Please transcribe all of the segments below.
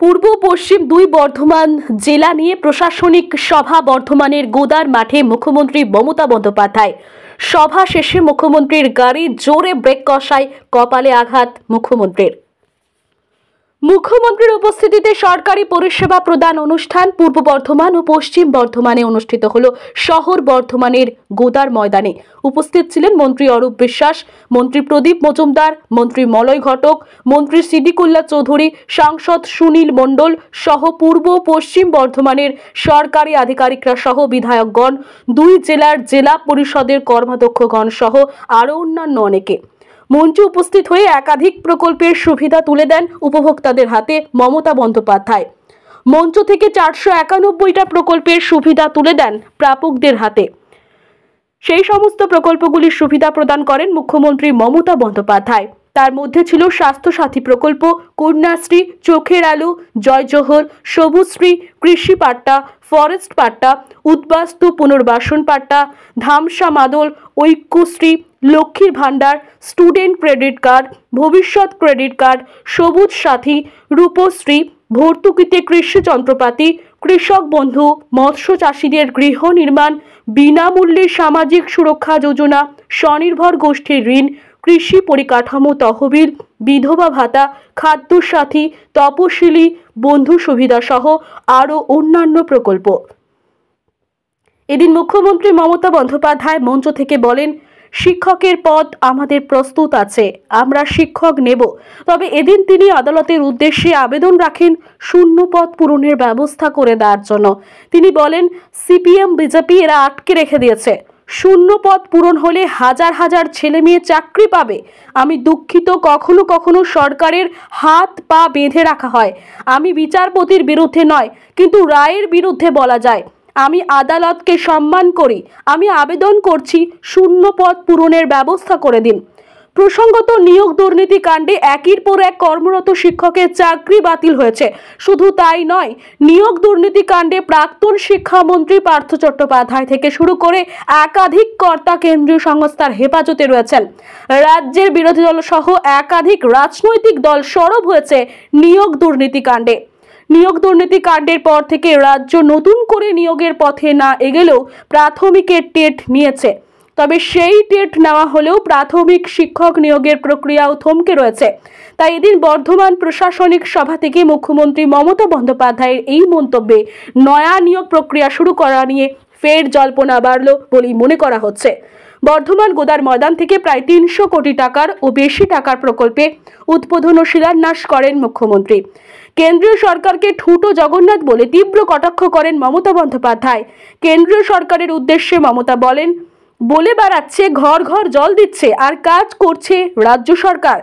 পূর্ব পশ্চিম দুই বর্ধমান জেলা নিয়ে প্রশাসনিক সভা বর্ধমানের গোদার মাঠে মুখ্যমন্ত্রী মমতা বন্দ্যোপাধ্যায়। সভা শেষে মুখ্যমন্ত্রীর গাড়ি জোরে ব্রেক কষায়, কপালে আঘাত মুখ্যমন্ত্রীর। মুখ্যমন্ত্রীর উপস্থিতিতে সরকারি পরিষেবা প্রদান অনুষ্ঠান পূর্ব বর্ধমান ও পশ্চিম বর্ধমানে অনুষ্ঠিত হলো শহর বর্ধমানের গোদার ময়দানে। উপস্থিত ছিলেন মন্ত্রী অরূপ বিশ্বাস, মন্ত্রী প্রদীপ মজুমদার, মন্ত্রী মলয় ঘটক, মন্ত্রী সিদ্দিকুল্লাহ চৌধুরী, সাংসদ সুনীল মণ্ডল সহ পূর্ব পশ্চিম বর্ধমানের সরকারি আধিকারিকরা সহ বিধায়কগণ, দুই জেলার জেলা পরিষদের কর্মাধ্যক্ষগণ সহ আরও অন্যান্য অনেকে। মঞ্চে উপস্থিত হয়ে একাধিক প্রকল্পের সুবিধা তুলে দেন উপভোক্তাদের হাতে মমতা বন্দ্যোপাধ্যায়। মঞ্চ থেকে 491টা প্রকল্পের সুবিধা তুলে দেন প্রাপকদের হাতে। সেই সমস্ত প্রকল্পগুলির সুবিধা প্রদান করেন মুখ্যমন্ত্রী মমতা বন্দ্যোপাধ্যায়। তার মধ্যে ছিল স্বাস্থ্যসাথী প্রকল্প, কন্যাশ্রী, চোখের আলো, জয়জোহর, সবুজশ্রী, কৃষি পাট্টা, ফরেস্ট পাট্টা, উদ্বাস্তু পুনর্বাসন পাট্টা, ধামসা মাদল, ঐক্যশ্রী, লক্ষ্মীর ভাণ্ডার, স্টুডেন্ট ক্রেডিট কার্ড, ভবিষ্যৎ ক্রেডিট কার্ড, সবুজ সাথী, রূপশ্রী, ভর্তুকিতে কৃষি যন্ত্রপাতি, কৃষক বন্ধু, মৎস্য চাষীদের গৃহ নির্মাণ, বিনামূল্যে সামাজিক সুরক্ষা যোজনা, স্বনির্ভর গোষ্ঠীর ঋণ, কৃষি পরিকাঠামো তহবিল, বিধবা ভাতা, খাদ্য সাথী, তপশিলি বন্ধু সুবিধা সহ আরও অন্যান্য প্রকল্প। এদিন মুখ্যমন্ত্রী মমতা বন্দ্যোপাধ্যায় মঞ্চ থেকে বলেন, শিক্ষকের পদ আমাদের প্রস্তুত আছে, আমরা শিক্ষক নেব। তবে এদিন তিনি আদালতের উদ্দেশ্যে আবেদন রাখেন শূন্য পদ পূরণের ব্যবস্থা করে দেওয়ার জন্য। তিনি বলেন, সিপিএম বিজেপি এরা আটকে রেখে দিয়েছে, শূন্য পদ পূরণ হলে হাজার হাজার ছেলে মেয়ে চাকরি পাবে। আমি দুঃখিত, কখনো কখনো সরকারের হাত পা বেঁধে রাখা হয়। আমি বিচারপতির বিরুদ্ধে নয়, কিন্তু রায়ের বিরুদ্ধে বলা যায়। আমি আদালতকে সম্মান করি। আমি আবেদন করছি শূন্য পদ পূরণের ব্যবস্থা করে দিন। প্রসঙ্গত, নিয়োগ দুর্নীতি কাণ্ডে একের পর এক কর্মরত শিক্ষকের চাকরি বাতিল হয়েছে। শুধু তাই নয়, নিয়োগ দুর্নীতি কাণ্ডে প্রাক্তন শিক্ষামন্ত্রী পার্থ চট্টোপাধ্যায় থেকে শুরু করে একাধিক কর্তা কেন্দ্রীয় সংস্থার হেফাজতে রয়েছেন। রাজ্যের বিরোধী দল সহ একাধিক রাজনৈতিক দল সরব হয়েছে নিয়োগ দুর্নীতি কাণ্ডে। নিয়োগ দুর্নীতি কাণ্ডের পর থেকে রাজ্য নতুন করে নিয়োগের পথে না এগেলেও প্রাথমিকের টেট নিয়েছে। তবে সেই টেট নেওয়া হলেও প্রাথমিক শিক্ষক নিয়োগের প্রক্রিয়াও থমকে রয়েছে। তাই এদিন বর্ধমান প্রশাসনিক সভা থেকে মুখ্যমন্ত্রী মমতা বন্দ্যোপাধ্যায়ের এই মন্তব্যে নয়া নিয়োগ প্রক্রিয়া শুরু করা নিয়ে ফের জল্পনা বাড়ল বলেই মনে করা হচ্ছে। বর্ধমান গোদার ময়দান থেকে প্রায় 300 কোটি টাকার ও বেশি টাকার প্রকল্পে উদ্বোধন ও শিলান্যাস করেন মুখ্যমন্ত্রী। কেন্দ্রীয় সরকারকে ঠুটো জগন্নাথ বলে তীব্র কটাক্ষ করেন মমতা বন্দ্যোপাধ্যায়। কেন্দ্রীয় সরকারের উদ্দেশ্যে মমতা বলেন, বলে বেড়াচ্ছে ঘর ঘর জল দিচ্ছে, আর কাজ করছে রাজ্য সরকার।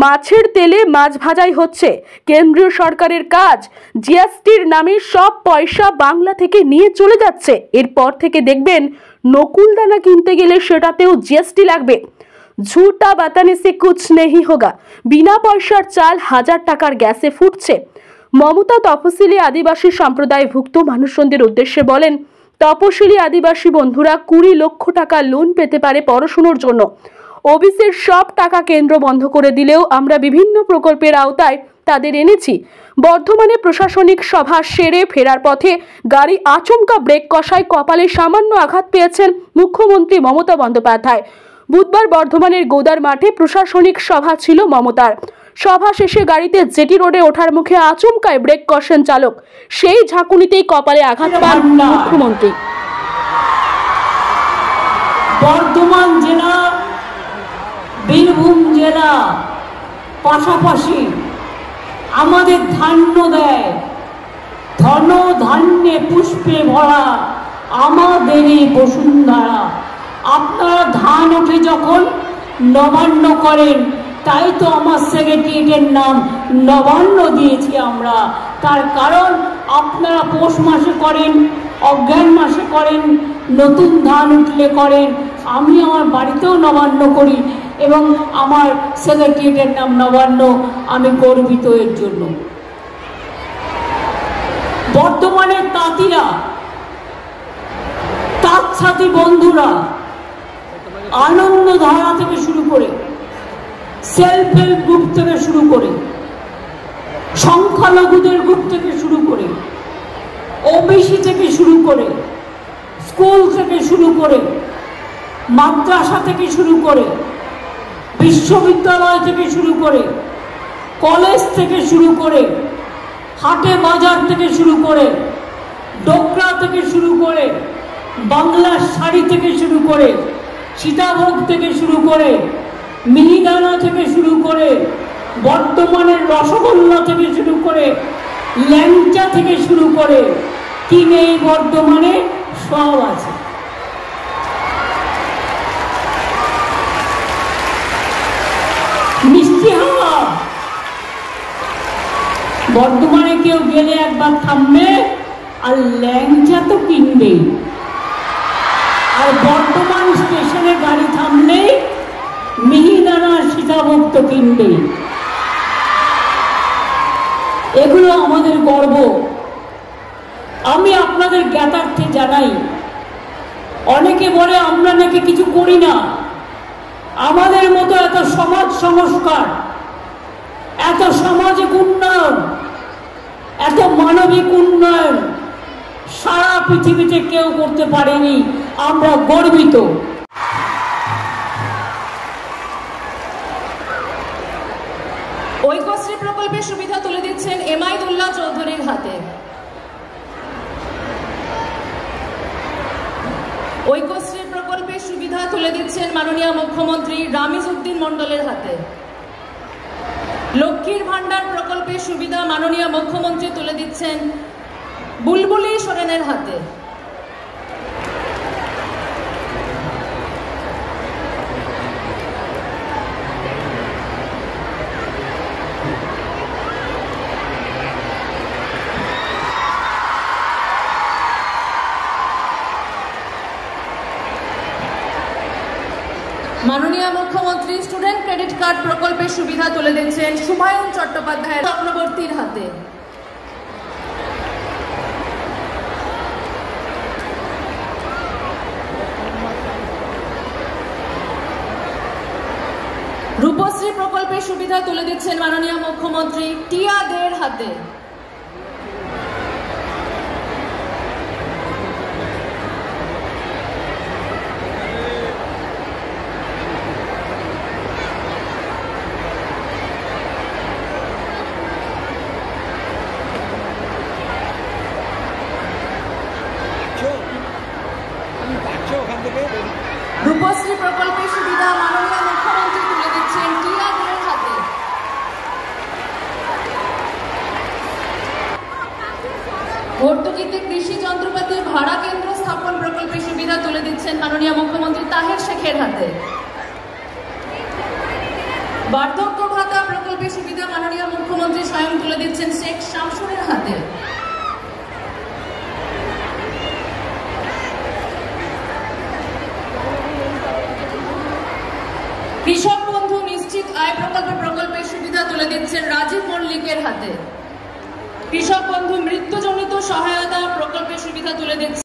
মাছের তেলে মাছ ভাজাই হচ্ছে কেন্দ্রীয় সরকারের কাজ। জিএসটির নামে সব পয়সা বাংলা থেকে নিয়ে চলে যাচ্ছে। এরপর থেকে দেখবেন নকুলদানা কিনতে গেলে সেটাতেও জিএসটি লাগবে। ঝুটা বাতানে সে কুছ নেহি হোগা। বিনা পয়সার চাল 1000 টাকার গ্যাসে ফুটছে। মমতা তপশিলি আদিবাসী সম্প্রদায়ভুক্ত মানুষজনদের উদ্দেশ্যে বলেন, তপশিলি আদিবাসী বন্ধুরা 20 লক্ষ টাকা লোন পেতে পারে পড়াশোনার জন্য। ওবিসির সব টাকা কেন্দ্র বন্ধ করে দিলেও আমরা বিভিন্ন প্রকল্পের আওতায় তাদের এনেছি। বর্ধমানে প্রশাসনিক সভা সেরে ফেরার পথে গাড়ি আচমকা ব্রেক কষায়, কপালে সামান্য আঘাত পেয়েছেন মুখ্যমন্ত্রী মমতা বন্দ্যোপাধ্যায়। বুধবার বর্ধমানের গোদার মাঠে প্রশাসনিক সভা ছিল মমতার। সভা শেষে গাড়িতে জেটি রোডে ওঠার মুখে আচমকায় ব্রেক কষেন চালক। সেই ঝাঁকুনিতেই কপালে আঘাত পান মুখ্যমন্ত্রী। বর্ধমান জেলা, বীরভূম জেলা পাশাপাশি আমাদের ধান্য দেয়, ধন ধান্যে পুষ্পে ভরা আমাদেরই বসুন্ধরা। আপনারা ধান ওঠে যখন নবান্ন করেন, তাই তো আমার সেক্রেটারিয়েটের নাম নবান্ন দিয়েছি আমরা। তার কারণ আপনারা পৌষ মাসে করেন, অজ্ঞান মাসে করেন, নতুন ধান উঠলে করেন। আমি আমার বাড়িতেও নবান্ন করি এবং আমার সেক্রেটারিয়েটের নাম নবান্ন। আমি গর্বিত এর জন্য। বর্তমানে তাঁতিরা, তাঁত সাথী বন্ধুরা, আনন্দধারা থেকে শুরু করে, সেলফ হেল্প গ্রুপ থেকে শুরু করে সংখ্যালঘুদের গ্রুপ থেকে শুরু করে, ওবিসি থেকে শুরু করে, স্কুল থেকে শুরু করে, মাদ্রাসা থেকে শুরু করে, বিশ্ববিদ্যালয় থেকে শুরু করে, কলেজ থেকে শুরু করে, হাটে বাজার থেকে শুরু করে, ডোকরা থেকে শুরু করে, বাংলার শাড়ি থেকে শুরু করে, সীতাভোগ থেকে শুরু করে, মিহিদানা থেকে শুরু করে, বর্ধমানের রসগোল্লা থেকে শুরু করে, ল্যাংচা থেকে শুরু করে, কি নেই বর্ধমানে সব আছে। মিষ্টি হাওয়া বর্ধমানে কেউ গেলে একবার থামবে আর ল্যাংচা তো কিনবেই, আর বর্ধমান স্টেশনে গাড়ি থামলেই মিহিদানা সীতাভোগ তো কিনবেই। এগুলো আমাদের গর্ব। আমি আপনাদের জ্ঞাতার্থে জানাই, অনেকে বলে আমরা নাকি কিছু করি না। আমাদের মতো এত সমাজ সংস্কার, এত সামাজিক উন্নয়ন, এত মানবিক উন্নয়ন সারা পৃথিবীতে কেউ করতে পারেনি। আমরা গর্বিত। ঐক্যশ্রী প্রকল্পের সুবিধা তুলে দিচ্ছেন এমাইদুল্লাহ চৌধুরীর হাতে। ঐক্যশ্রী প্রকল্পের সুবিধা তুলে দিচ্ছেন মাননীয় মুখ্যমন্ত্রী রামিজ উদ্দিন মণ্ডলের হাতে। লক্ষ্মীর ভান্ডার প্রকল্পের সুবিধা মাননীয় মুখ্যমন্ত্রী তুলে দিচ্ছেন বুলবুলি সোরেনের হাতে। মাননীয় মুখ্যমন্ত্রী স্টুডেন্ট ক্রেডিট কার্ড প্রকল্পের সুবিধা তুলে দিচ্ছেন শুভায়ন চট্টোপাধ্যায় চক্রবর্তীর হাতে। রূপশ্রী প্রকল্পের সুবিধা তুলে দিচ্ছেন মাননীয় মুখ্যমন্ত্রী টিয়া দের হাতে। রূপশ্রী প্রকল্পের সুবিধা মাননীয় মুখ্যমন্ত্রী তুলে দিচ্ছেন টিয়া দের হাতে। ভর্তুকিতে কৃষি যন্ত্রপাতির ভাড়া কেন্দ্র স্থাপন প্রকল্পের সুবিধা তুলে দিচ্ছেন মাননীয় মুখ্যমন্ত্রী তাহের শেখের হাতে। বার্ধক্য ভাতা প্রকল্পের সুবিধা মাননীয় মুখ্যমন্ত্রী স্বয়ং তুলে দিচ্ছেন শেখ শামসুরের হাতে। কৃষক বন্ধু নিশ্চিত আয় প্রকল্পের সুবিধা তুলে দিচ্ছেন রাজীব মল্লিকের হাতে। কৃষক বন্ধু মৃত্যুজনিত সহায়তা প্রকল্পের সুবিধা তুলে দিচ্ছেন